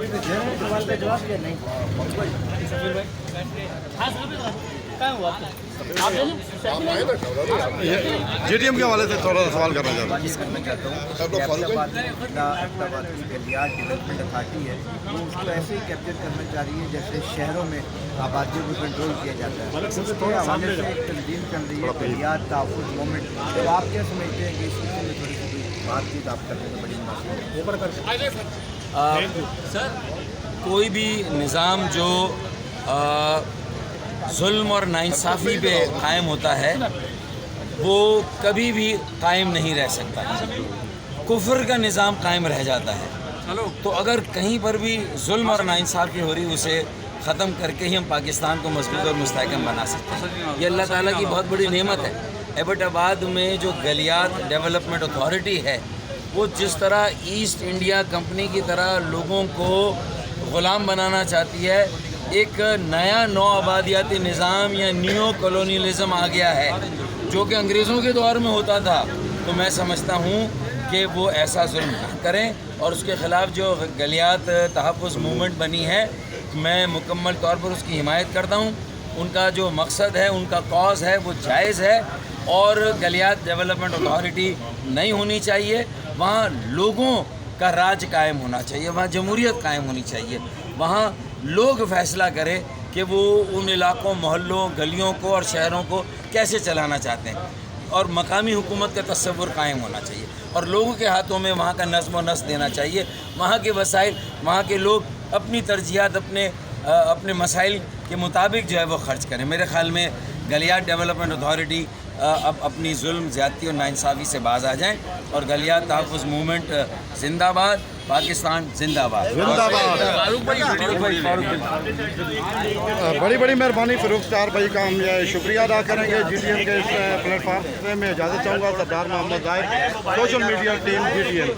सवाल का जवाब या नहीं? JDM के हवाले से थोड़ा सा सवाल करना चाहता हूँ। करना चाहता हूँ अहमदाबाद की गलियार डेवलपमेंट अथॉरिटी है, वो उसको ऐसे ही कैप्चर करना चाह रही है जैसे शहरों में आबादियों को कंट्रोल किया जाता है। उसके हवाले से एक तंजीम चल रही है गलियार तहफ़्फ़ुज़ मूवमेंट। तो आप क्या समझते हैं कि इस विषय में थोड़ी सी बातचीत आप करने में बड़ी मुनासिब है? सर, कोई भी निज़ाम जो जुल्म और नाइंसाफ़ी पे कायम होता है वो कभी भी कायम नहीं रह सकता। कुफ्र का निज़ाम कायम रह जाता है। तो अगर कहीं पर भी जुल्म और नाइंसाफ़ी हो रही उसे ख़त्म करके ही हम पाकिस्तान को मजबूत और मुस्तहकम बना सकते हैं। ये अल्लाह ताला की बहुत बड़ी नेमत है। एबटाबाद में जो गलियात डेवलपमेंट अथॉरिटी है वो जिस तरह ईस्ट इंडिया कंपनी की तरह लोगों को ग़ुलाम बनाना चाहती है, एक नया नौ आबादियाती निज़ाम या न्यू कॉलोनियलिज़म आ गया है जो कि अंग्रेज़ों के दौर में होता था। तो मैं समझता हूँ कि वो ऐसा जुल्म न करें और उसके ख़िलाफ़ जो गलियात तहफ़्फ़ुज़ मूवमेंट बनी है मैं मुकम्मल तौर पर उसकी हिमायत करता हूँ। उनका जो मकसद है, उनका कॉज़ है वो जायज़ है और गलियात डेवलपमेंट अथॉरिटी नहीं होनी चाहिए। वहाँ लोगों का राज कायम होना चाहिए, वहाँ जमहूरियत कायम होनी चाहिए, वहाँ लोग फैसला करें कि वो उन इलाकों, मोहल्लों, गलियों को और शहरों को कैसे चलाना चाहते हैं और मकामी हुकूमत का तस्वुर कायम होना चाहिए और लोगों के हाथों में वहाँ का नज़्म व नस्क देना चाहिए। वहाँ के वसाइल, वहाँ के लोग अपनी तरजीहात अपने मसाइल के मुताबिक जो है वो ख़र्च करें। मेरे ख़्याल में गलियात डेवलपमेंट अथॉरिटी अब अपनी जुल्म, ज़्यादती और नाइंसाफ़ी से बाज आ जाएं और गलियात तहफ़्फ़ुज़ मूवमेंट जिंदाबाद, पाकिस्तान जिंदाबाद। बड़ी बड़ी मेहरबानी फ़ारूक स्टार भाई का हम शुक्रिया अदा करेंगे। GTM के इस प्लेटफार्म से मैं इजाज़त चाहूँगा। सरदार मोहम्मद ज़ाहिर, सोशल मीडिया टीम GTM।